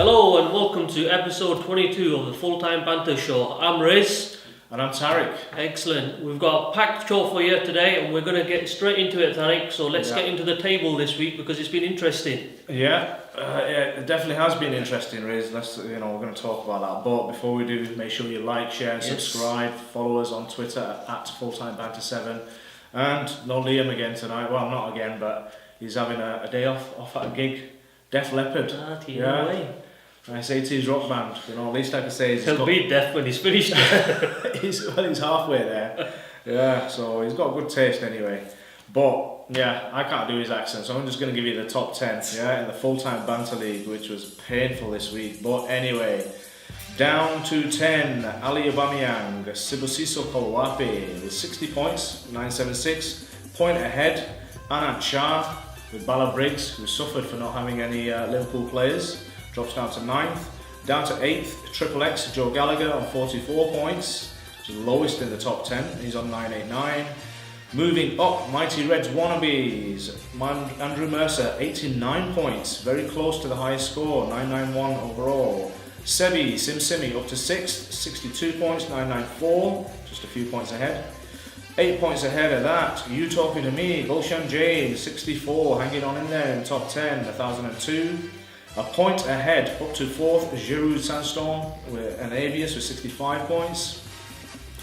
Hello and welcome to episode 22 of the Full-Time Banter Show. I'm Riz. And I'm Tariq. Excellent. We've got a packed show for you today and we're going to get straight into it, Tariq. So let's get into the table this week because it's been interesting. Yeah, it definitely has been interesting, Riz. We're going to talk about that. But before we do, make sure you like, share and subscribe. Follow us on Twitter at FullTimeBanter7. And no Liam again tonight. Well, not again, but he's having a day off at a gig. Def Leppard. Away. Nice 80s rock band. Least I can say is he'll be deaf when he's finished. he's halfway there. Yeah, so he's got good taste anyway. But yeah, I can't do his accent, so I'm just going to give you the top 10 in the Full-Time Banter League, which was painful this week. But anyway, down to 10, Ali AUBAMEYANG, Sibusiso Kolwape with 60 points, 976. Point ahead, Anand Shah with Bala Briggs, who suffered for not having any Liverpool players, drops down to 9th. Down to 8th, Triple X, Joe Gallagher on 44 points, which is the lowest in the top 10, he's on 989. Moving up, Mighty Reds Wannabes, Andrew Mercer, 89 points, very close to the highest score, 991 overall. Sebi Simsimi up to 6th, 62 points, 994, just a few points ahead. 8 points ahead of that, You Talking to Me, Gulshan James, 64, hanging on in there in top 10, 1002. A point ahead, up to 4th, Giroud Sandstorm with an Avius with 65 points.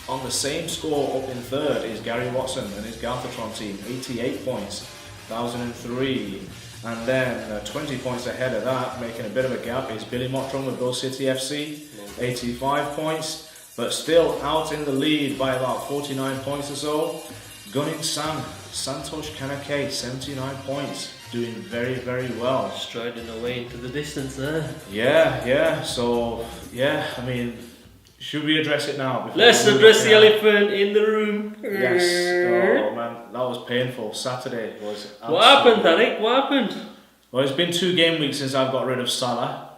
On the same score up in 3rd is Gary Watson and his Garthatron team, 88 points, 1003. And then 20 points ahead of that, making a bit of a gap, is Billy Mottram with Go City FC, 85 points. But still out in the lead by about 49 points or so. Gunning San, Santosh Kanake, 79 points. Doing very, very well. Striding away into the distance there. Yeah. So, should we address it now? Let's address the elephant in the room. Yes. Oh man, that was painful. Saturday was What happened, Tariq? What happened? Well, it's been 2 game weeks since I've got rid of Salah.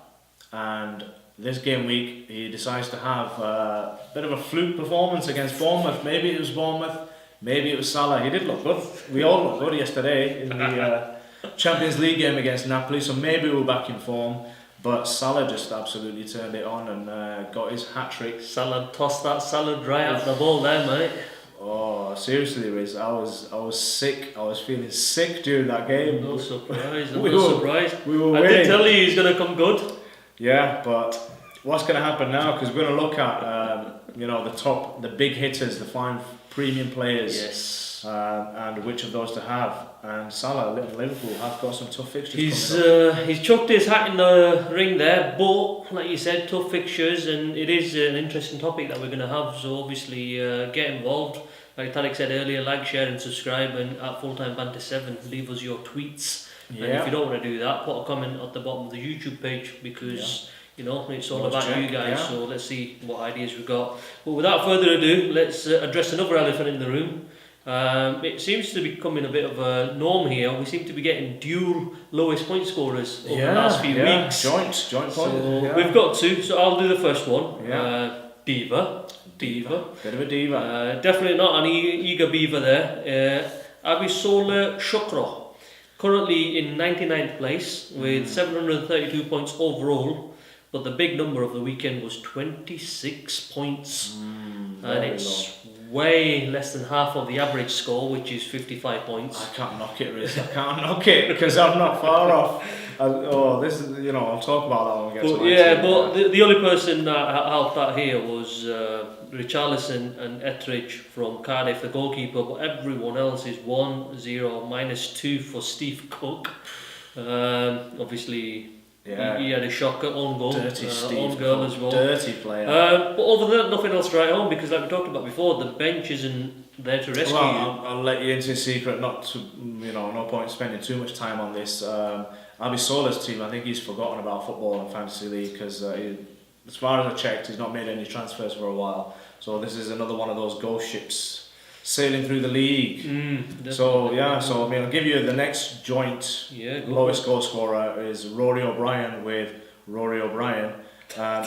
And this game week, he decides to have a bit of a fluke performance against Bournemouth. Maybe it was Bournemouth, maybe it was Salah. He did look good. We all looked good yesterday in the Champions League game against Napoli, so maybe we're back in form. But Salah just absolutely turned it on and got his hat-trick. Salah tossed that salad right out the ball there, mate. Oh, seriously, Riz, I was sick. I was feeling sick during that game. No surprise, We were I did tell you he's going to come good. Yeah, but what's going to happen now? Because we're going to look at the big hitters, the 5 premium players. Yes. And which of those to have. And Salah, Liverpool have got some tough fixtures. He's chucked his hat in the ring there, but like you said, tough fixtures, and it is an interesting topic that we're going to have. So obviously, get involved. Like Tariq said earlier, like, share, and subscribe. And at Full-Time Banter 7, leave us your tweets. Yeah. And if you don't want to do that, put a comment at the bottom of the YouTube page because it's all about you guys. So let's see what ideas we've got. But without further ado, let's address another elephant in the room. It seems to be becoming a bit of a norm here. We seem to be getting dual lowest point scorers over the last few weeks. Joint point. So we've got 2. So I'll do the first one. Diva. Bit of a diva. Definitely not an eager beaver there. Abisola Shokro. Currently in 99th place with 732 points overall. But the big number of the weekend was 26 points. And it's way less than half of the average score, which is 55 points. I can't knock it, Riz. I can't knock it because I'm not far off. This is, I'll talk about that when we get to it. But the only person that helped out here was Richarlison and Etheridge from Cardiff, the goalkeeper. But everyone else is 1-0, -2 for Steve Cook. Obviously. Yeah. He had a shocker, own goal, own goal as well. Dirty player. But other than that, nothing else to write home because, like we talked about before, the bench isn't there to rescue you. I'll let you into a secret. Not to, no point spending too much time on this. Abisola's team, I think he's forgotten about football and fantasy league because, as far as I checked, he's not made any transfers for a while. So this is another one of those ghost ships sailing through the league. I'll give you the next joint lowest goal scorer is Rory O'Brien with Rory O'Brien.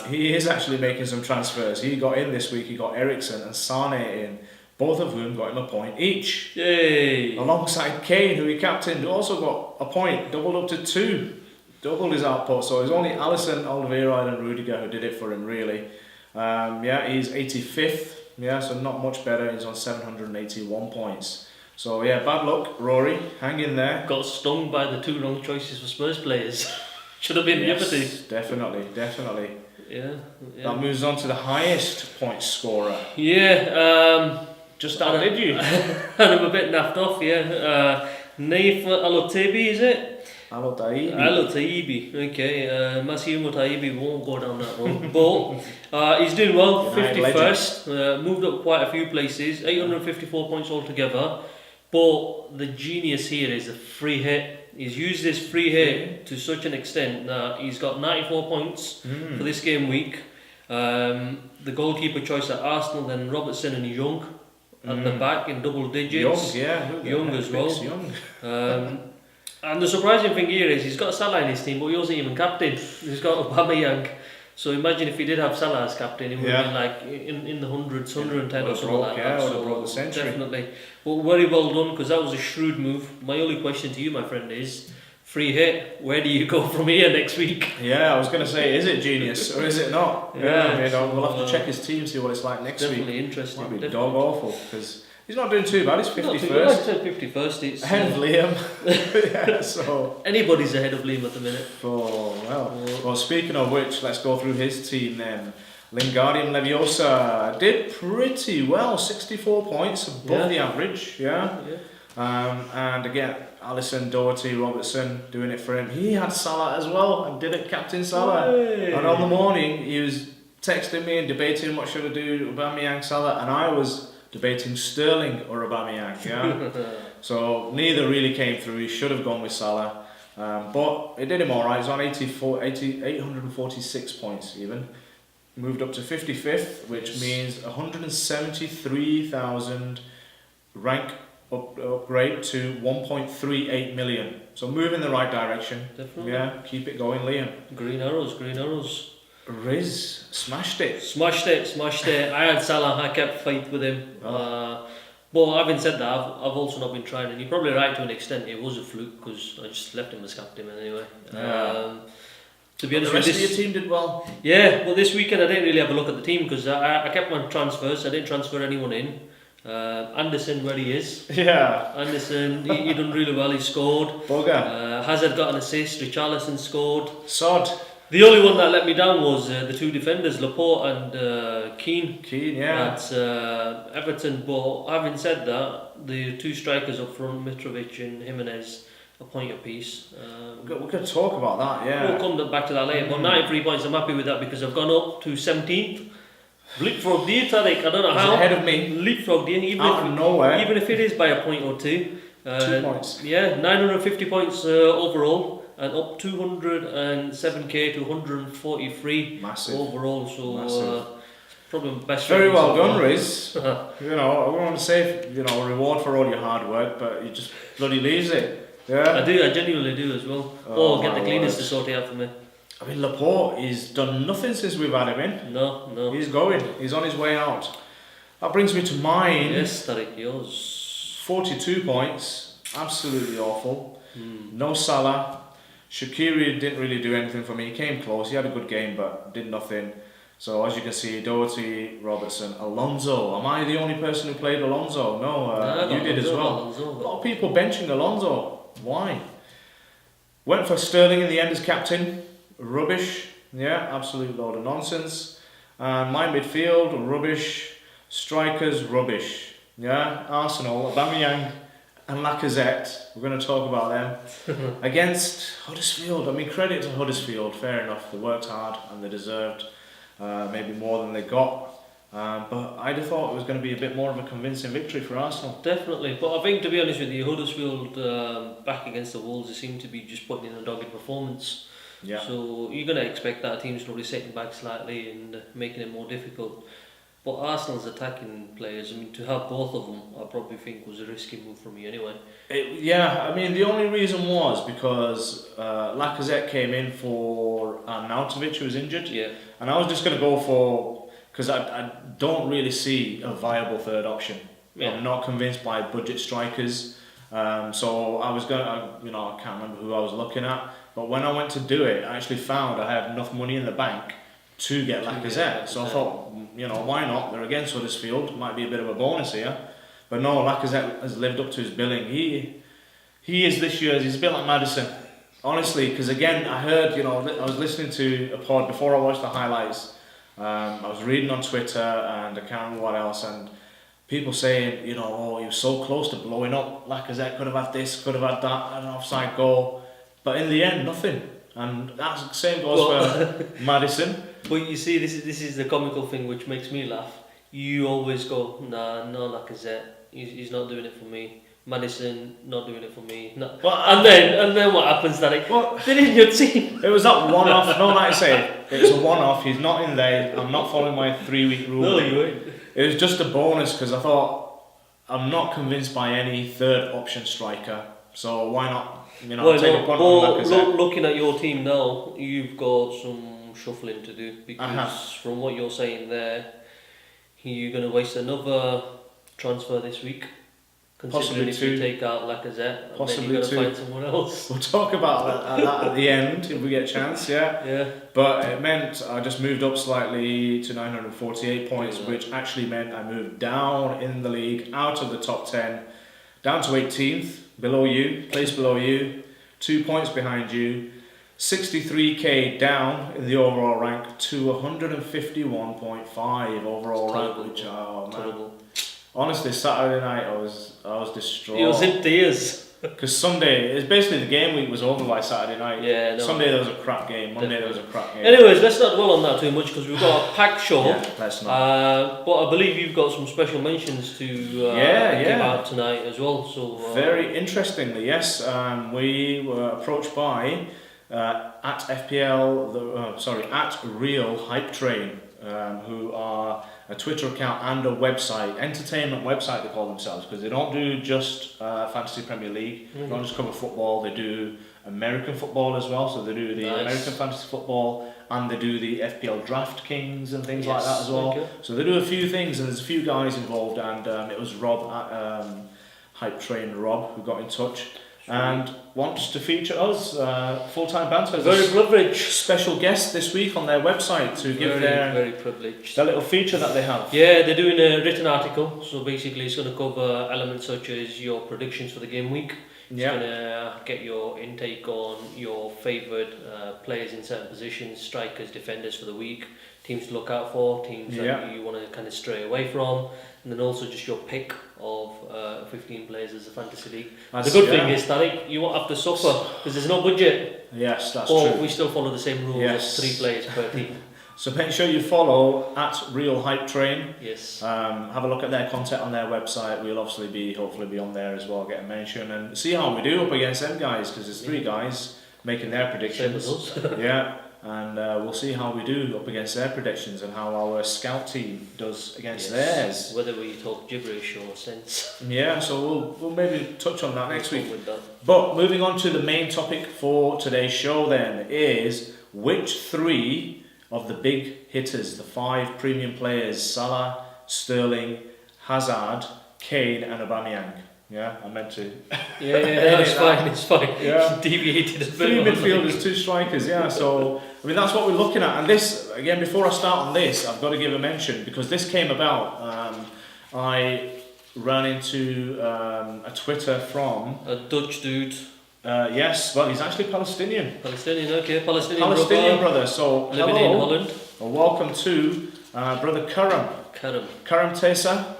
He is actually making some transfers. He got in this week, he got Ericsson and Sane in, both of whom got him a point each. Yay! Alongside Kane, who he captained, who also got a point, doubled up to 2. doubled his output. So it's only Alisson, Alderweireld and Rudiger who did it for him, really. Yeah, he's 85th. Yeah, so not much better. He's on 781 points. So yeah, bad luck, Rory. Hang in there. Got stung by the 2 wrong choices for Spurs players. Should have been the other two. Definitely. Yeah. That moves on to the highest point scorer. Yeah. Just outdid you. And I'm a bit naffed off, yeah. Naif Alotebi, is it? Alotebi, okay. Massimo Taibi won't go down that one. But he's doing well, 51st. Moved up quite a few places, 854 points altogether. But the genius here is a free hit. He's used this free hit to such an extent that he's got 94 points for this game week. The goalkeeper choice at Arsenal, then Robertson and Young at the back in double digits. Young as well. And the surprising thing here is he's got Salah in his team, but he wasn't even captain. He's got Aubameyang. So imagine if he did have Salah as captain, it would have been like in the hundreds, 110 or something like that. Would have broke the century. Definitely. But very well done, because that was a shrewd move. My only question to you, my friend, is free hit. Where do you go from here next week? Yeah, I was going to say, is it genius or is it not? Yeah, I mean, we'll have to check his team, see what it's like next week. Definitely interesting. Might be dog awful, because he's not doing too bad. He's 51st. Not too bad, 51st. It's ahead of Liam. Yeah, so anybody's ahead of Liam at the minute. Oh well, speaking of which, let's go through his team then. Wingardium Leviosa did pretty well, 64 points above the average. And again, Alisson, Doherty, Robertson doing it for him. He had Salah as well and did it, captain Salah. Hey. And on the morning, he was texting me and debating what should I do, Aubameyang, Salah, and I was debating Sterling or Aubameyang. Yeah. So neither really came through. He should have gone with Salah, but it did him all right. He's on 846 points even. Moved up to 55th, which means 173,000 rank upgrade to 1.38 million. So move in the right direction. Definitely. Yeah, keep it going, Liam. Green arrows. Riz smashed it. Smashed it. I had Salah, I kept faith with him. But having said that, I've also not been trying, and you're probably right to an extent, it was a fluke because I just left him as captain anyway. To be honest, the rest of your team did well. Yeah, well this weekend I didn't really have a look at the team because I kept my transfers, I didn't transfer anyone in. Anderson, where he is. Yeah. Anderson, he done really well, he scored. Bugger. Hazard got an assist, Richarlison scored. Sod. The only one that let me down was the 2 defenders, Laporte and Keane. Yeah. At Everton. But having said that, the 2 strikers up front, Mitrovic and Jimenez, a point apiece. We could talk about that, yeah. We'll come back to that later. But 93 points, I'm happy with that because I've gone up to 17th. Leapfrogged you, Tariq. I don't know how. Ahead of me. Leapfrogged you, out of nowhere. Even if it is by a point or 2. 2 points. Yeah, 950 points overall. And up 207k to 143 Massive. overall, so probably the best. Very well done, Riz. You know, I wouldn't want to say reward for all your hard work, but you just bloody leaves it. Yeah. I genuinely do as well. Or get the cleaners to sort it out for me. I mean, Laporte, he's done nothing since we've had him in. No. He's going. He's on his way out. That brings me to mine. Yes, Tariq, yours. 42 points. Absolutely awful. No Salah. Shaqiri didn't really do anything for me. He came close. He had a good game, but did nothing. So as you can see, Doherty, Robertson, Alonso. Am I the only person who played Alonso? No, you did as well. A lot of people benching Alonso. Why? Went for Sterling in the end as captain. Rubbish. Yeah, absolute load of nonsense. My midfield, rubbish. Strikers, rubbish. Yeah, Arsenal, Aubameyang and Lacazette, we're going to talk about them, against Huddersfield. I mean, credit to Huddersfield, fair enough, they worked hard and they deserved maybe more than they got, but I'd have thought it was going to be a bit more of a convincing victory for Arsenal. Definitely, but I think to be honest with you, Huddersfield back against the Wolves, they seem to be just putting in a dogged performance. Yeah. So you're going to expect that team's probably sitting back slightly and making it more difficult. But Arsenal's attacking players, I mean, to have both of them, I probably think was a risky move for me anyway. Yeah, I mean, the only reason was because Lacazette came in for Arnautovic, who was injured. Yeah. And I was just going to go for, because I don't really see a viable third option. Yeah. I'm not convinced by budget strikers. So I was going to, I can't remember who I was looking at, but But when I went to do it, I actually found I had enough money in the bank to get Lacazette. So I thought, why not? They're against Huddersfield, might be a bit of a bonus here. But no, Lacazette has lived up to his billing. He is this year's, he's a bit like Maddison. Honestly, because again, I heard, I was listening to a pod before I watched the highlights. I was reading on Twitter and I can't remember what else, and people saying, he was so close to blowing up. Lacazette could have had this, could have had that, an offside goal. But in the end, nothing. And that's the same goes for Maddison. But you see, this is the comical thing which makes me laugh. You always go, nah, no Lacazette. He's not doing it for me. Maddison, not doing it for me. No. And then what happens, Danny? They're in your team. It was that one-off. No, like I say, it's a one-off. He's not in there. I'm not following my 3-week rule. No, you ain't. It was just a bonus because I thought I'm not convinced by any third option striker. So why not? Take a punt on Lacazette. Looking at your team now, you've got some shuffling to do because from what you're saying there, you're going to waste another transfer this week. Considering if you take out Lacazette, and then you're going to find someone else. We'll talk about that at the end if we get a chance, yeah. But it meant I just moved up slightly to 948 points, which actually meant I moved down in the league, out of the top 10, down to 18th, place below you, 2 points behind you, 63k down in the overall rank to 151.5 overall rank, which terrible. Honestly, Saturday night I was distraught. It was in tears. Because Sunday, it's basically the game week was over by Saturday night. Yeah, no. Sunday there was a crap game. Monday there was a crap game. Anyways, let's not dwell on that too much because we've got a packed show. Yeah, let's not. But I believe you've got some special mentions to give out tonight as well. So very interestingly, yes, we were approached by at FPL, at Real Hype Train, who are a Twitter account and a website, entertainment website they call themselves, because they don't do just Fantasy Premier League, they don't just cover football, they do American football as well, so they do the American Fantasy Football and they do the FPL Draft Kings and things like that as well. Okay. So they do a few things and there's a few guys involved, and it was Rob at Hype Train Rob who got in touch and wants to feature us, full-time banter. Very privileged. Special guest this week on their website to give very privileged. The little feature that they have. Yeah, they're doing a written article, so basically it's going to cover elements such as your predictions for the game week. It's going to get your intake on your favourite players in certain positions, strikers, defenders for the week, teams to look out for, teams that you want to kind of stray away from, and then also just your pick of 15 players as a fantasy league. The good thing is, Tariq, you won't have to suffer because there's no budget. Yes, that's true. We still follow the same rules as 3 players per team. So make sure you follow at Real Hype Train. Yes. Have a look at their content on their website. We'll obviously hopefully be on there as well, get a mention and see how we do up against them guys, because there's 3 guys making their predictions. Same as us. Yeah. And we'll see how we do up against their predictions and how our scout team does against theirs. Whether we talk gibberish or sense. Yeah, so we'll maybe touch on that next week. But moving on to the main topic for today's show then is which 3 of the big hitters, the 5 premium players, Salah, Sterling, Hazard, Kane and Aubameyang. Yeah, I meant to. Yeah, it's fine. Yeah. Deviated a bit. 3 midfielders, 2 strikers, yeah. So, I mean, that's what we're looking at. And this, again, before I start on this, I've got to give a mention, because this came about. I ran into a Twitter from... a Dutch dude. Yes, well, he's actually Palestinian. Palestinian brother. So, living in Holland. Well, welcome to brother Karam Teysur.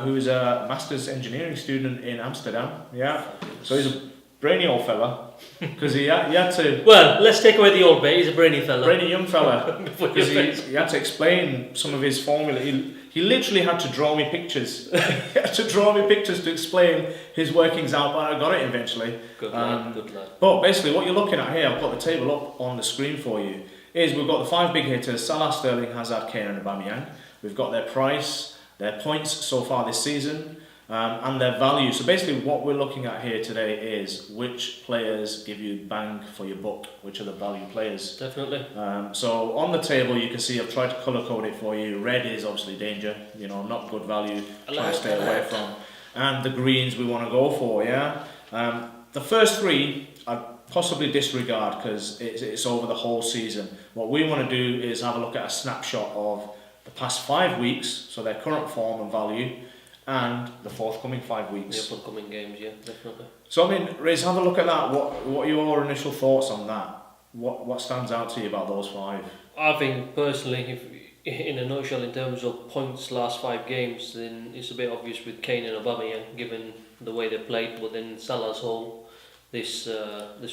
Who's a master's engineering student in Amsterdam. Yeah, so he's a brainy old fella because he had to. Well, let's take away the old bit. He's a brainy fella, brainy young fella, because he had to explain some of his formula. He literally had to draw me pictures. He had to draw me pictures to explain his workings out, but I got it eventually. Good lad. But basically, what you're looking at here, I've got the table up on the screen for you. Is we've got the 5 big hitters: Salah, Sterling, Hazard, Kane, and Aubameyang. We've got their price, their points so far this season, and their value. So basically what we're looking at here today is which players give you bang for your buck, which are the value players. Definitely. So on the table you can see I've tried to colour code it for you. Red is obviously danger, not good value, try to stay away from. And the greens we want to go for, yeah. The first 3, possibly disregard because it's over the whole season. What we want to do is have a look at a snapshot of the past 5 weeks, so their current form and value, and the forthcoming 5 weeks. The upcoming games, yeah, definitely. So I mean, Riz, have a look at that. What are your initial thoughts on that? What stands out to you about those 5? I think personally, if in a nutshell, in terms of points last 5 games, then it's a bit obvious with KANE and AUBAMEYANG, given the way they played. But then Salah's home this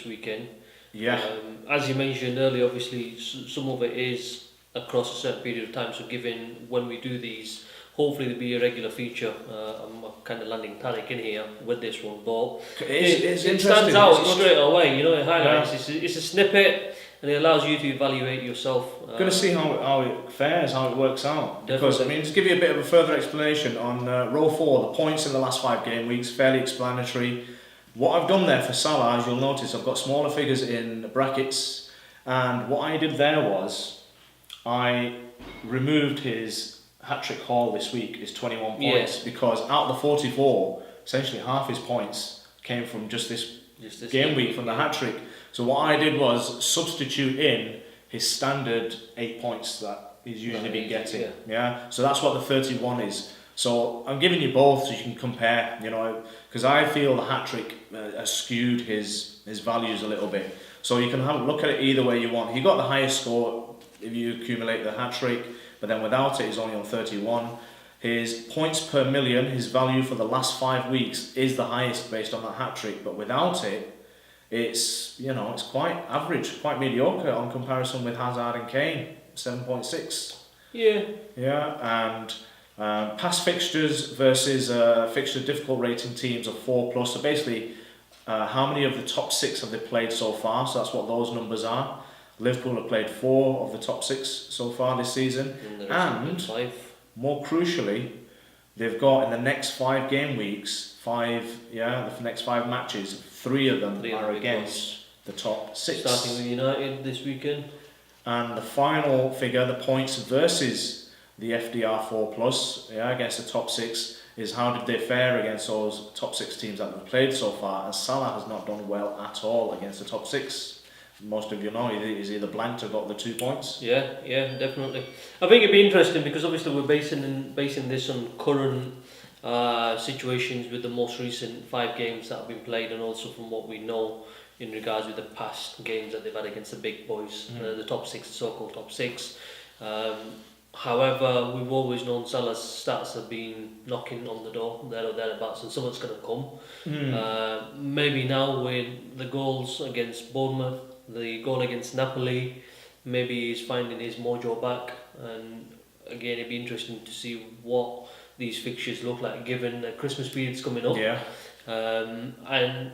weekend. Yeah. As you mentioned earlier, obviously some of it is across a certain period of time. So given when we do these, hopefully there'll be a regular feature. I'm kind of landing Tariq in here with this one, but it stands out straight away. You know, it highlights. Yeah. It's a snippet, and it allows you to evaluate yourself. Going to see how it fares, how it works out. Because I mean, just give you a bit of a further explanation on row 4, the points in the last 5 game weeks, fairly explanatory. What I've done there for Salah, as you'll notice, I've got smaller figures in brackets, and what I did there was I removed his hat-trick haul this week, is 21 points, because out of the 44, essentially half his points came from just this game week from the hat-trick. So what I did was substitute in his standard 8 points that he's usually been getting. Yeah. So that's what the 31 is. So I'm giving you both so you can compare, you know, because I feel the hat-trick has skewed his values a little bit. So you can have a look at it either way you want. He got the highest score if you accumulate the hat-trick, but then without it he's only on 31. His points per million, his value for the last 5 weeks is the highest based on that hat-trick, but without it, it's, you know, it's quite average, quite mediocre on comparison with Hazard and Kane, 7.6. Yeah. Yeah, and past fixtures versus fixture difficult rating teams of 4+. So basically, how many of the top 6 have they played so far? So that's what those numbers are. Liverpool have played 4 of the top 6 so far this season, and more crucially, they've got in the next 5 game weeks, the next 5 matches, 3 of them are against the top 6. Starting with United this weekend. And the final figure, the points versus the FDR 4+, against the top 6, is how did they fare against those top 6 teams that they've played so far. And Salah has not done well at all against the top 6. Most of you know he's either blanked or got the 2 points. Yeah, definitely. I think it'd be interesting because obviously we're basing this on current situations with the most recent 5 games that have been played, and also from what we know in regards with the past games that they've had against the big boys, the top 6, the so-called top 6. However, we've always known Salah's stats have been knocking on the door, there or thereabouts, and someone's going to come. Maybe now with the goals against Bournemouth, the goal against Napoli, maybe he's finding his mojo back, and again it'd be interesting to see what these fixtures look like given the Christmas period's coming up. Yeah. And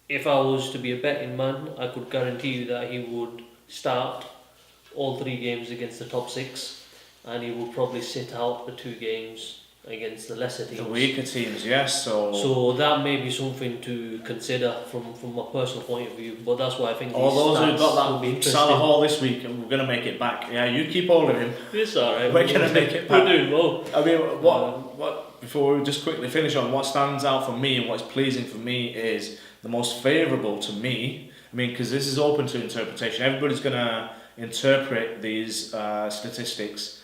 if I was to be a betting man, I could guarantee you that he would start all 3 games against the top 6, and he will probably sit out the 2 games against the lesser teams. The weaker teams, yes. So that may be something to consider from a personal point of view. But that's why I think all those who've got that Salah haul this week, and we're going to make it back. Yeah, you keep hold of him. It's alright. We're going to make it back. We're doing well. I mean, what before we just quickly finish on what stands out for me and what's pleasing for me is the most favourable to me. I mean, because this is open to interpretation. Everybody's going to interpret these statistics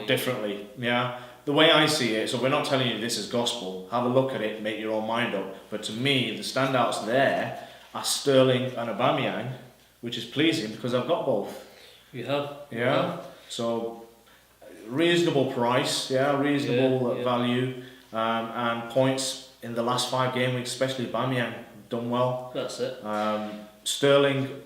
differently. Yeah. The way I see it, so we're not telling you this is gospel. Have a look at it, make your own mind up. But to me, the standouts there are Sterling and AUBAMEYANG, which is pleasing because I've got both. You have? Yeah. So reasonable price, reasonable value, and points in the last 5 game weeks, especially AUBAMEYANG, done well. That's it. Sterling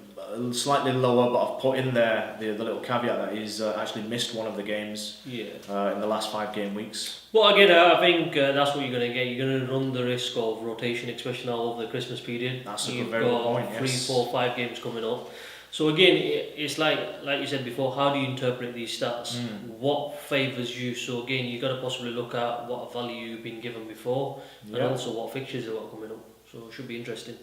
slightly lower, but I've put in there the little caveat that he's actually missed one of the games in the last 5 game weeks. Well, again, I think that's what you're going to get. You're going to run the risk of rotation, especially now over the Christmas period. That's a very good point. You've got 3, 4, 5 games coming up. So again, it's like you said before, how do you interpret these stats? What favours you? So again, you've got to possibly look at what value you've been given before, and also what fixtures they've got coming up. So it should be interesting.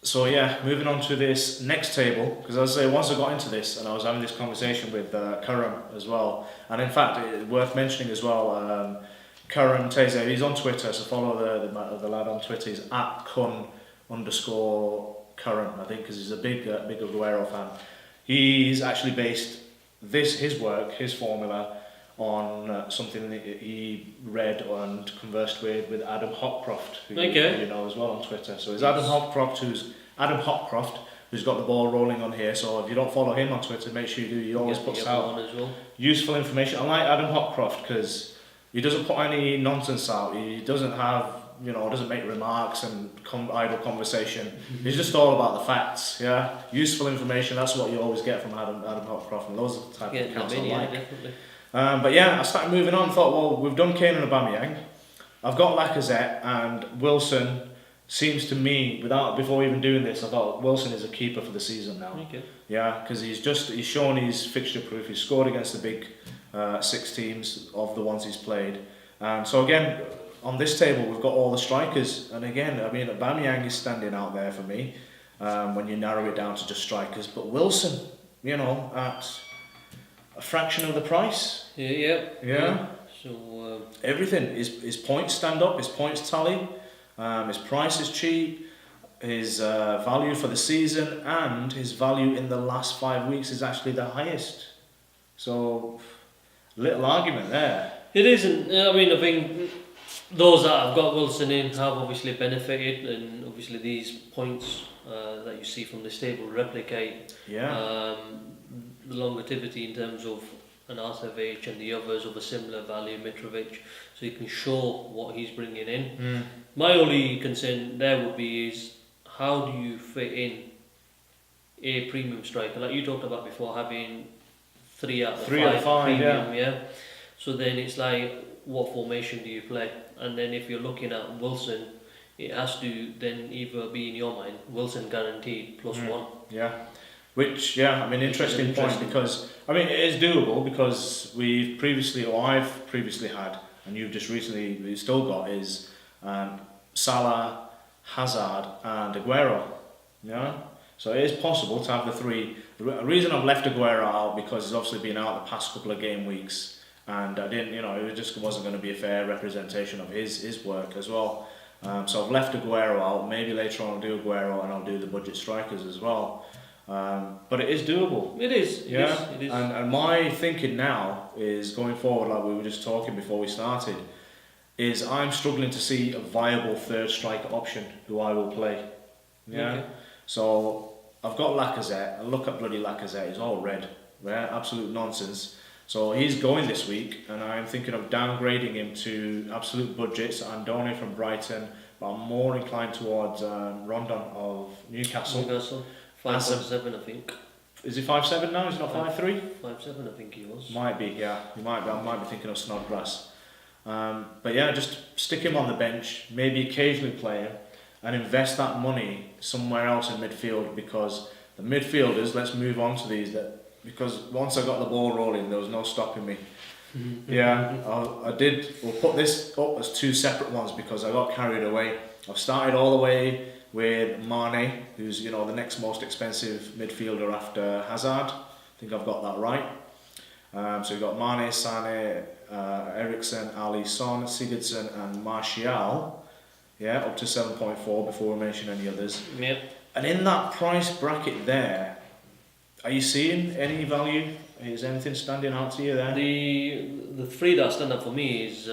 So moving on to this next table, because as I say, once I got into this and I was having this conversation with Karam as well, and in fact, worth mentioning as well, Karam Teysur, he's on Twitter, so follow the lad on Twitter, he's @kun_. Karam, I think, because he's a big Aguero fan. He's actually based his formula, on something that he read and conversed with Adam Hopcroft, who you know as well on Twitter. So it's Adam Hopcroft who's got the ball rolling on here. So if you don't follow him on Twitter, make sure you do. He always puts out useful information. I like Adam Hopcroft because he doesn't put any nonsense out. He doesn't have, doesn't make remarks and idle conversation. He's just all about the facts. Yeah, useful information. That's what you always get from Adam Hopcroft, and those are the type of accounts I like. Definitely. But yeah, I started moving on. Thought, well, we've done Kane and Aubameyang. I've got Lacazette, and Wilson seems to me, before even doing this, I thought Wilson is a keeper for the season now. Okay. Yeah, because he's shown his fixture proof. He's scored against the big 6 teams of the ones he's played. So again, on this table we've got all the strikers, and again, I mean, Aubameyang is standing out there for me when you narrow it down to just strikers. But Wilson, at a fraction of the price. Yeah. So everything, his points stand up, his points tally, his price is cheap, his value for the season and his value in the last 5 weeks is actually the highest. So little argument there. It isn't. I mean, I think those that have got Wilson in have obviously benefited, and obviously these points that you see from this table replicate the longevity in terms of an Arcevic and the others of a similar value, Mitrovic, so you can show what he's bringing in. My only concern there would be is how do you fit in a premium striker, like you talked about before, having 3 out of 5 premium, yeah. So then it's like, what formation do you play? And then if you're looking at Wilson, it has to then either be, in your mind, Wilson guaranteed +1. Yeah. Which, interesting point, because, it is doable, because I've previously had, and you've just recently still got, is Salah, Hazard and Aguero. Yeah? So it is possible to have the 3. The reason I've left Aguero out, because he's obviously been out the past couple of game weeks, and I didn't, it just wasn't going to be a fair representation of his work as well. So I've left Aguero out. Maybe later on I'll do Aguero and I'll do the budget strikers as well. But it is doable. It is. Yeah. It is. And my thinking now is, going forward, like we were just talking before we started, is I'm struggling to see a viable third striker option who I will play. Yeah. Okay. So I've got Lacazette. I look at bloody Lacazette. He's all red. Yeah. Absolute nonsense. So he's going this week, and I'm thinking of downgrading him to absolute budgets. Andone from Brighton, but I'm more inclined towards Rondon of Newcastle. 5.7, I think. Is he 5.7 now? Is he not 5.3? 5.7, I think he was. Might be, yeah. He might be. I might be thinking of Snodgrass. But yeah, just stick him on the bench, maybe occasionally play him, and invest that money somewhere else in midfield, because the midfielders, let's move on to these, because once I got the ball rolling, there was no stopping me. Yeah, we'll put this up as 2 separate ones because I got carried away. I've started all the way with Mane, who's the next most expensive midfielder after Hazard. I think I've got that right. So you've got Mane, Sané, Eriksen, Ali, Son, Sigurdsson and Martial. Yeah, up to 7.4 before we mention any others. Yep. And in that price bracket there, are you seeing any value? Is anything standing out to you there? The 3 that stand out for me is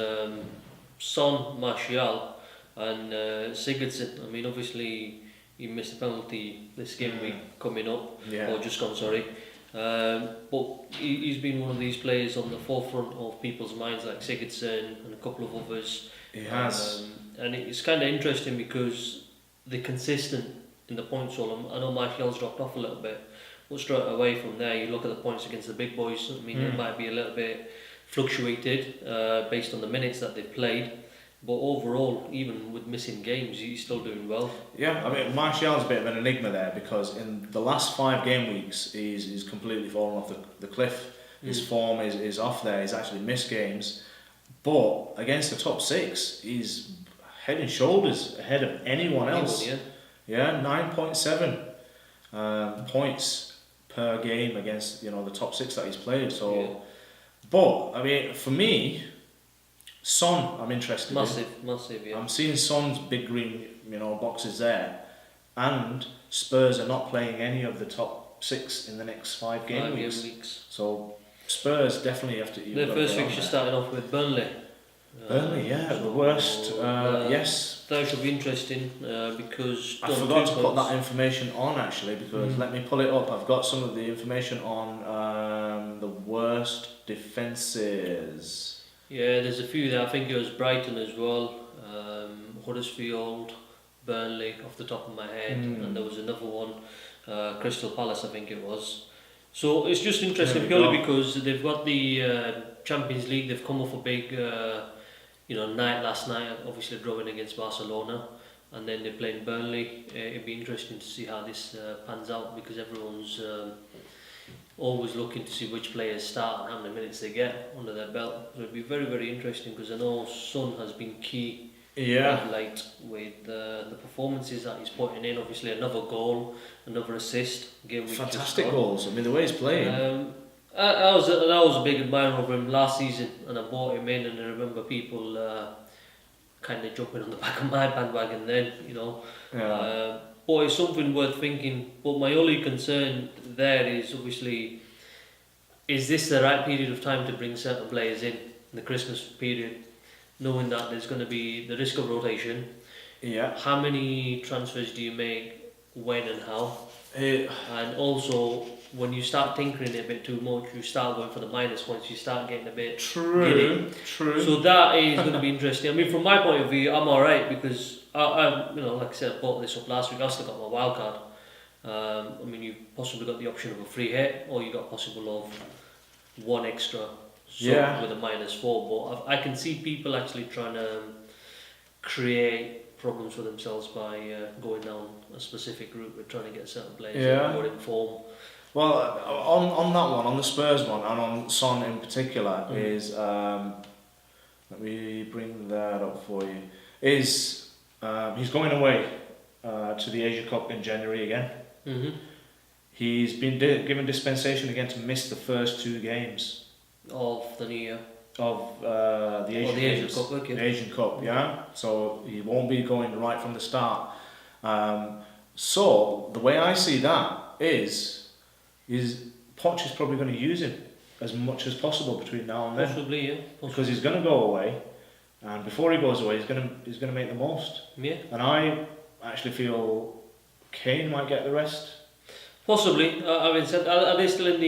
Son, Martial and Sigurdsson. I mean, obviously he missed a penalty this game week coming up, or just gone, sorry. But he's been one of these players on the forefront of people's minds, like Sigurdsson and a couple of others. He has. And it's kind of interesting because they're consistent in the points column. I know Martial's dropped off a little bit, but straight away from there, you look at the points against the big boys. I mean, it might be a little bit fluctuated based on the minutes that they've played. But overall, even with missing games, he's still doing well. Yeah, I mean, Martial's a bit of an enigma there, because in the last 5 game weeks, he's completely fallen off the cliff. His form is off there. He's actually missed games. But against the top 6, he's head and shoulders ahead of anyone else. Yeah, 9.7 points per game against the top 6 that he's played. So, but I mean, for me, Son, I'm interested in. Massive, yeah. I'm seeing Son's big green, boxes there, and Spurs are not playing any of the top 6 in the next 5 game weeks. So Spurs definitely have to. Their first fixture starting off with Burnley. Burnley, the worst. Yes. That should be interesting because I forgot to put that information on actually because let me pull it up. I've got some of the information on the worst defences. Yeah, there's a few there. I think it was Brighton as well, Huddersfield, Burnley off the top of my head, and there was another one, Crystal Palace I think it was. So it's just interesting purely because they've got the Champions League. They've come off a big night last night, obviously drawing against Barcelona, and then they're playing Burnley. It'd be interesting to see how this pans out because everyone's always looking to see which players start and how many minutes they get under their belt. So it'd be very, very interesting because I know Son has been key of late with the performances that he's putting in. Obviously another goal, another assist. Fantastic goals. I mean the way he's playing. I was a big admirer of him last season, and I bought him in, and I remember people kind of jumping on the back of my bandwagon then, but it's something worth thinking. But my only concern there is obviously, is this the right period of time to bring certain players in the Christmas period, knowing that there's going to be the risk of rotation? Yeah. How many transfers do you make, when and how? And also, when you start tinkering a bit too much, you start going for the minus points, you start getting a bit true. So that is going to be interesting. I mean, from my point of view, I'm alright because I like I said, I bought this up last week. I still got my wild card. I mean, you've possibly got the option of a free hit, or you got possible of one extra with a -4. But I can see people actually trying to create problems for themselves by going down a specific route with trying to get certain players more in form. Well, on that one, on the Spurs one, and on Son in particular, is let me bring that up for you. He's going away to the Asia Cup in January again. He's been given dispensation again to miss the first 2 games of the new year. Of the Asian Cup, okay. The Asian Cup, So he won't be going right from the start. So the way I see that is Poch is probably going to use him as much as possible between now and then. Possibly. Because he's going to go away, and before he goes away, he's going to make the most. Yeah. And I actually feel Kane might get the rest. Possibly. Having said, are they still in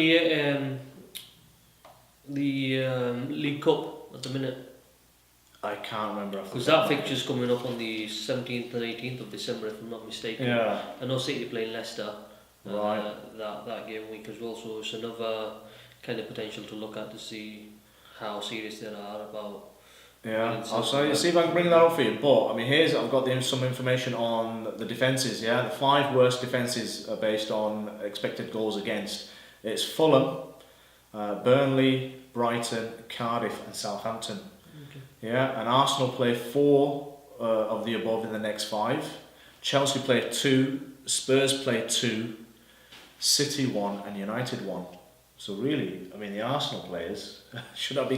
the League Cup at the minute? I can't remember. Because that fixture's coming up on the 17th and 18th of December, if I'm not mistaken. Yeah. I know City playing Leicester. Right. That game week as well, so it's another kind of potential to look at to see how serious they are about. Yeah, I'll see if I can bring that up for you. But I mean, I've got some information on the defences. Yeah, the 5 worst defences are based on expected goals against. It's Fulham, Burnley, Brighton, Cardiff, and Southampton. Okay. Yeah, and Arsenal play 4 of the above in the next 5. Chelsea play 2, Spurs play 2. City 1 and United 1. So really, I mean, the Arsenal players should not be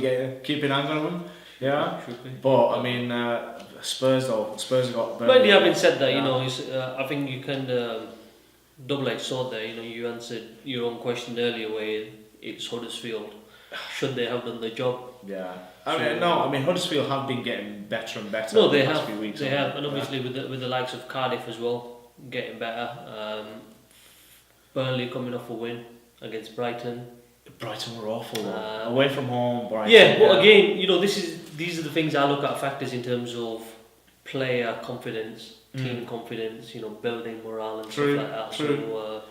keeping an eye on them. Yeah, but I mean, Spurs have got. But having said that, I think you can double-edged sword there. You answered your own question earlier, where it's Huddersfield. Should they have done the job? Yeah. I mean, Huddersfield have been getting better and better. No, they the have. Past few weeks, they have, and obviously with the likes of Cardiff as well, getting better. Burnley coming off a win against Brighton. Brighton were awful. Away from home, Brighton. Yeah, but again, these are the things I look at, factors in terms of player confidence, team confidence, building morale and stuff like that. So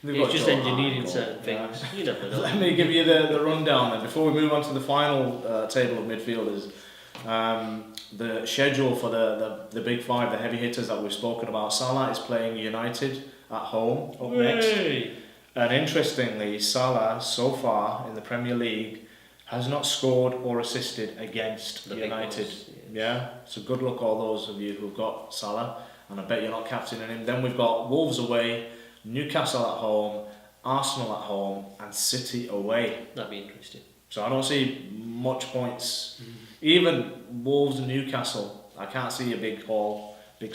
it's just engineering certain things. You never know. Let me give you the rundown then before we move on to the final table of midfielders. The schedule for the big 5, the heavy hitters that we've spoken about. Salah is playing United at home up next. And interestingly, Salah so far in the Premier League has not scored or assisted against United. Yeah, so good luck all those of you who've got Salah, and I bet you're not captaining him. Then we've got Wolves away, Newcastle at home, Arsenal at home, and City away. That'd be interesting. So I don't see much points. Even Wolves and Newcastle, I can't see a big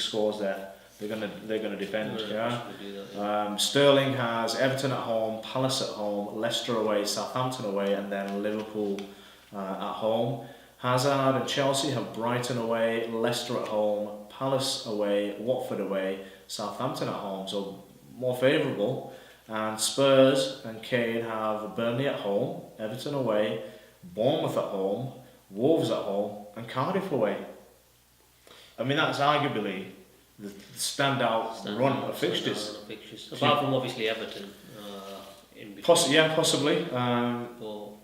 scores there. they're gonna defend. Yeah. possibly do that, Sterling has Everton at home, Palace at home, Leicester away, Southampton away, and then Liverpool at home. Hazard and Chelsea have Brighton away, Leicester at home, Palace away, Watford away, Southampton at home. So more favourable. And Spurs and Kane have Burnley at home, Everton away, Bournemouth at home, Wolves at home, and Cardiff away. I mean, that's arguably the standout run of fixtures. Apart from obviously Everton in between. Possibly. I mean,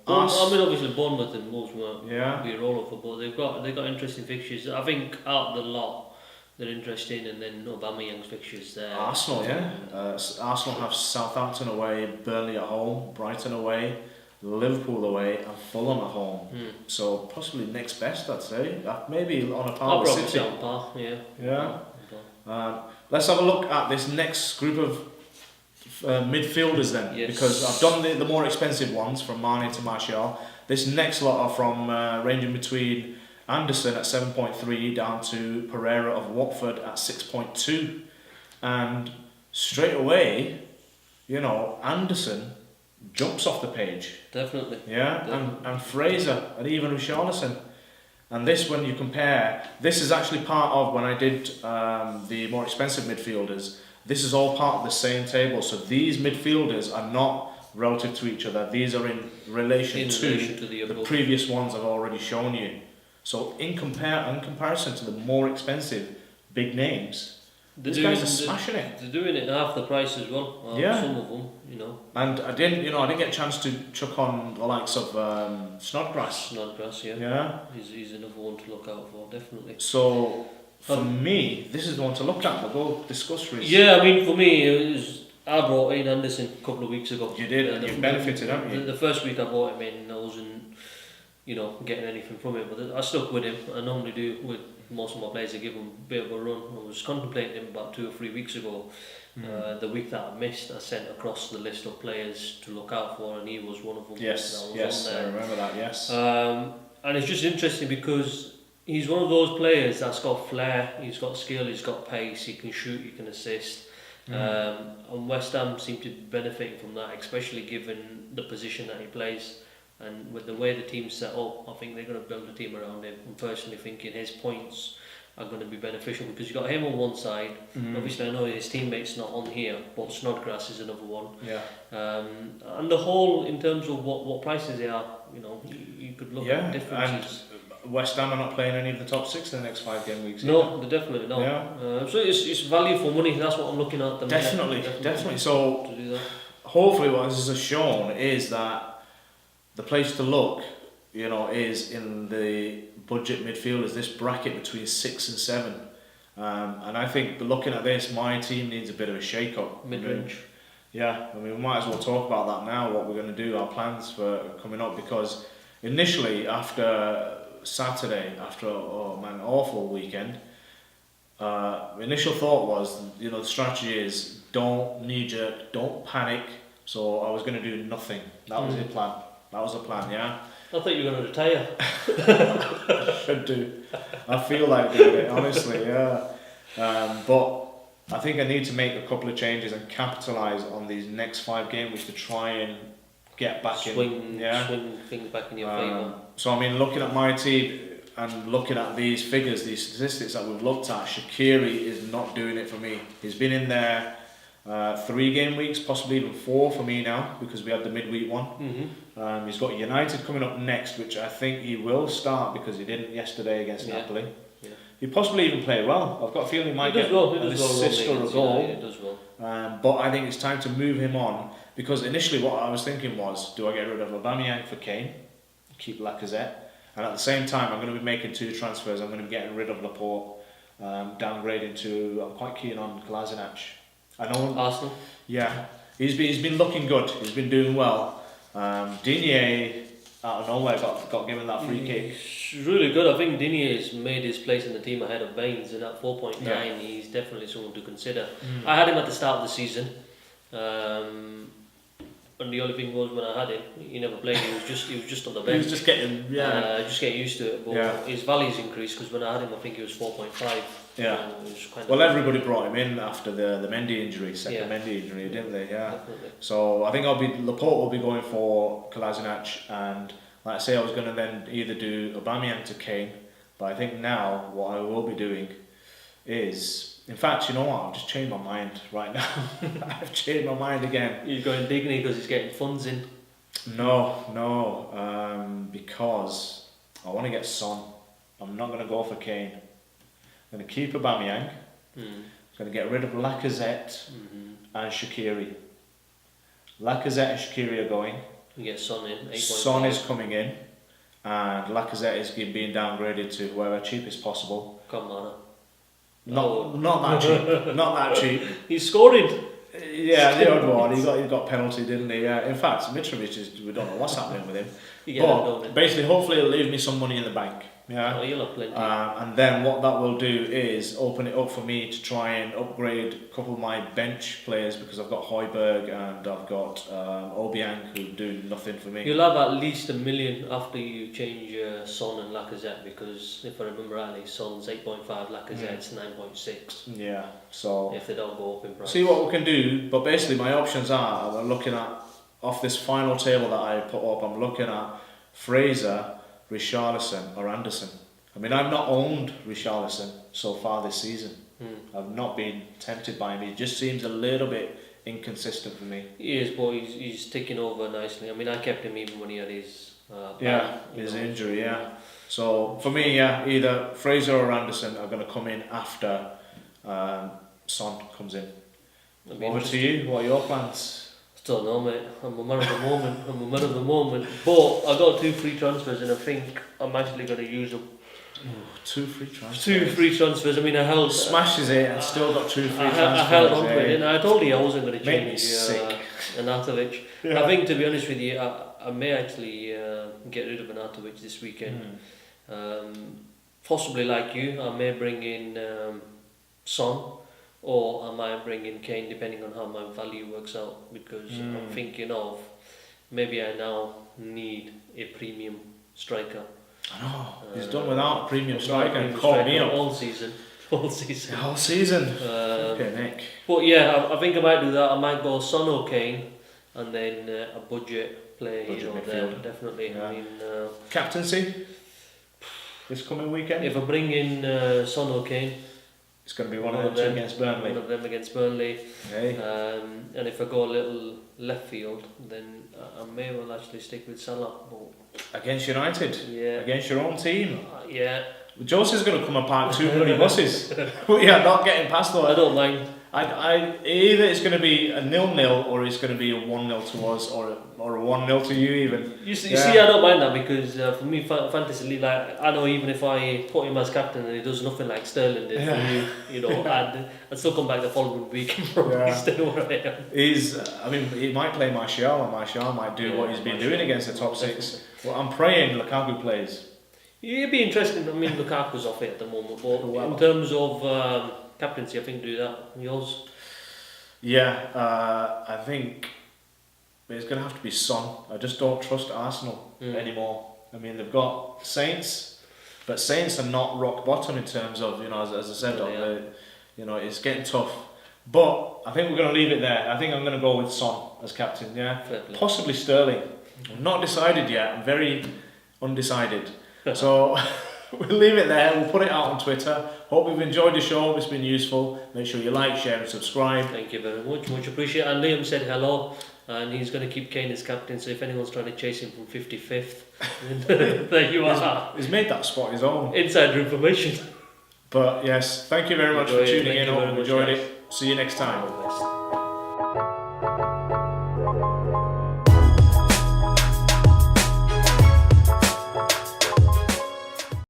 obviously Bournemouth and Wolves won't be a rollover, but they've got interesting fixtures. I think out of the lot, they're interesting, and then AUBAMEYANG's fixtures there. Arsenal, Arsenal have Southampton away, Burnley at home, Brighton away, Liverpool away, and Fulham at home. So possibly next best, I'd say. Maybe on a par with City. On par, yeah. Let's have a look at this next group of midfielders then, Yes. because I've done the more expensive ones from Mane to Martial. This next lot are from ranging between Anderson at 7.3 down to Pereira of Watford at 6.2, and straight away, Anderson jumps off the page. Definitely. And Fraser and even Richarlison. And this, when you compare, this is actually part of when I did the more expensive midfielders. This is all part of the same table. So these midfielders are not relative to each other. These are in relation to the previous ones I've already shown you. So in comparison to the more expensive big names, these guys are smashing it. They're doing it half the price as well. Some of them, And I didn't get a chance to chuck on the likes of Snodgrass. Snodgrass, yeah. Yeah. He's another one to look out for, definitely. So for me, this is the one to look at. We'll go discuss risks. Yeah, I mean, for me, I brought in Anderson a couple of weeks ago. You did, and you've benefited, haven't you? The first week I brought him in, I wasn't, getting anything from it, but I stuck with him. I normally do with most of my players. I give them a bit of a run. I was contemplating him about 2 or 3 weeks ago. The week that I missed, I sent across the list of players to look out for, and he was one of them. Yes, I remember that. Yes. And it's just interesting because he's one of those players that's got flair, he's got skill, he's got pace, he can shoot, he can assist. And West Ham seem to be benefiting from that, especially given the position that he plays. And with the way the team's set up, I think they're going to build a team around him. I'm personally thinking his points are going to be beneficial because you've got him on one side. Obviously, I know his teammate's not on here, but Snodgrass is another one. Yeah. And the whole, in terms of what prices they are, you could look at differences. And West Ham are not playing any of the top 6 in the next 5 game weeks. No, they're definitely not. Yeah. So it's value for money. That's what I'm looking at. Definitely. So to do that. Hopefully, what this has shown is that the place to look, is in the budget midfielders, this bracket between 6 and 7. And I think looking at this, my team needs a bit of a shake-up. Mid-range. We might as well talk about that now, what we're going to do, our plans for coming up, because initially, after Saturday, after an awful weekend, initial thought was, the strategy is don't knee-jerk, don't panic, so I was going to do nothing. That was the plan. That was the plan, yeah. I thought you were going to retire. Should do. I feel like doing it, honestly, yeah. But I think I need to make a couple of changes and capitalise on these next 5 game weeks to try and get back swing things back in your favour. So I mean, looking at my team and looking at these figures, these statistics that we've looked at, Shaqiri is not doing it for me. He's been in there 3 game weeks, possibly even 4 for me now, because we had the midweek one. He's got United coming up next, which I think he will start because he didn't yesterday against Napoli. Yeah. He possibly even play well. I've got a feeling he might get an assist or a goal. Yeah, he does well. But I think it's time to move him on, because initially what I was thinking was, do I get rid of AUBAMEYANG for Kane, keep Lacazette, and at the same time I'm going to be making 2 transfers. I'm going to be getting rid of Laporte, downgrading to, I'm quite keen on Kolasinac. I know Arsenal. Yeah, he's been looking good. He's been doing well. Digne out of nowhere got given that free kick. It's really good. I think Dinier's made his place in the team ahead of Baines, and at 4.9 he's definitely someone to consider. I had him at the start of the season. And the only thing was when I had him, he never played. He was just on the He bench. was just getting, Just getting used to it. But his values increased because when I had him, I think he was 4.5. Yeah. It was kind Well, everybody brought him in after the Mendy injury, second Mendy injury, didn't they? Yeah. Definitely. So I think Laporte will be going for Kolasinac, and like I say, I was going to then either do Aubameyang to Kane, but I think now what I will be doing is, in fact, you know what? I've just changed my mind right now. I've changed my mind again. He's going Digney because he's getting funds in. No, because I want to get Son. I'm not going to go for Kane. I'm going to keep Aubameyang. I'm going to get rid of Lacazette and Shaqiri. Lacazette and Shaqiri are going. You get Son in. 8.5. Son is coming in, and Lacazette is being downgraded to whoever cheapest possible. Come on. Not that cheap. Not that cheap. He's scoring. Yeah, the odd one. He got penalty, didn't he? Yeah. In fact, Mitrovic we don't know what's happening with him. But basically, hopefully, it'll leave me some money in the bank. Yeah. Oh, you'll have plenty. And then what that will do is open it up for me to try and upgrade a couple of my bench players, because I've got Højbjerg and I've got Aubameyang, who do nothing for me. You'll have at least $1 million after you change Son and Lacazette, because if I remember rightly, Son's 8.5, Lacazette's 9.6. Yeah, so if they don't go up in price. See what we can do, but basically my options are, I'm looking at, off this final table that I put up, I'm looking at Fraser, Richarlison or Anderson. I mean, I've not owned Richarlison so far this season. I've not been tempted by him. He just seems a little bit inconsistent for me. He is, but he's taking over nicely. I mean, I kept him even when he had his his injury, yeah. So for me, either Fraser or Anderson are going to come in after Son comes in. Over to you. What are your plans? Don't know, mate. I'm a man of the moment. But I got 2 free transfers, and I think I'm actually going to use them. 2 free transfers. 2 free transfers. I mean, I held. Smashes it and still got 2 free transfers. I held on to it, and I told you I wasn't going to Made me change sick. Anatovic. Yeah. I think, to be honest with you, I may actually get rid of Anatovic this weekend. Possibly like you, I may bring in Son. Or I might bring in Kane, depending on how my value works out, because I'm thinking of maybe I now need a premium striker. I know, he's done without a premium striker and caught me up. All season. Okay, Nick. But yeah, I think I might do that. I might go Son or Kane, and then a budget play there, definitely. Yeah. I mean, captaincy this coming weekend? If I bring in Son or Kane, it's going to be one of them against Burnley. One of them against Burnley. Okay. And if I go a little left field, then I may well actually stick with Salah. But against United? Yeah. Against your own team? Yeah. Jose's going to come and park 2 bloody buses. We are not getting past though. I don't mind. Either it's going to be a 0-0 or it's going to be a 1-0 to us, or a 1-0 to you even. You see, I don't mind that, because for me, fantasy league, like, I know even if I put him as captain and he does nothing like Sterling did for me, you know, I'd still come back the following week and probably stay where I am. He might play Martial, and Martial might do what he's been doing against the top 6. Well, I'm praying Lukaku plays. It'd be interesting. I mean, Lukaku's off it at the moment, but in terms of captaincy, I think do that. Yours? Yeah, I think it's going to have to be Son. I just don't trust Arsenal anymore. I mean, they've got Saints, but Saints are not rock bottom in terms of, you know, as I said, you know, it's getting tough. But I think we're going to leave it there. I think I'm going to go with Son as captain. Yeah, possibly Sterling. I'm not decided yet. I'm very undecided. So we'll leave it there. We'll put it out on Twitter. Hope you've enjoyed the show. Hope it's been useful. Make sure you like, share and subscribe. Thank you very much. Much appreciated. And Liam said hello, and he's going to keep Kane as captain, so if anyone's trying to chase him from 55th, there you are. He's made that spot his own. Insider information. But yes, thank you very much for tuning in. Hope you enjoyed it. See you next time.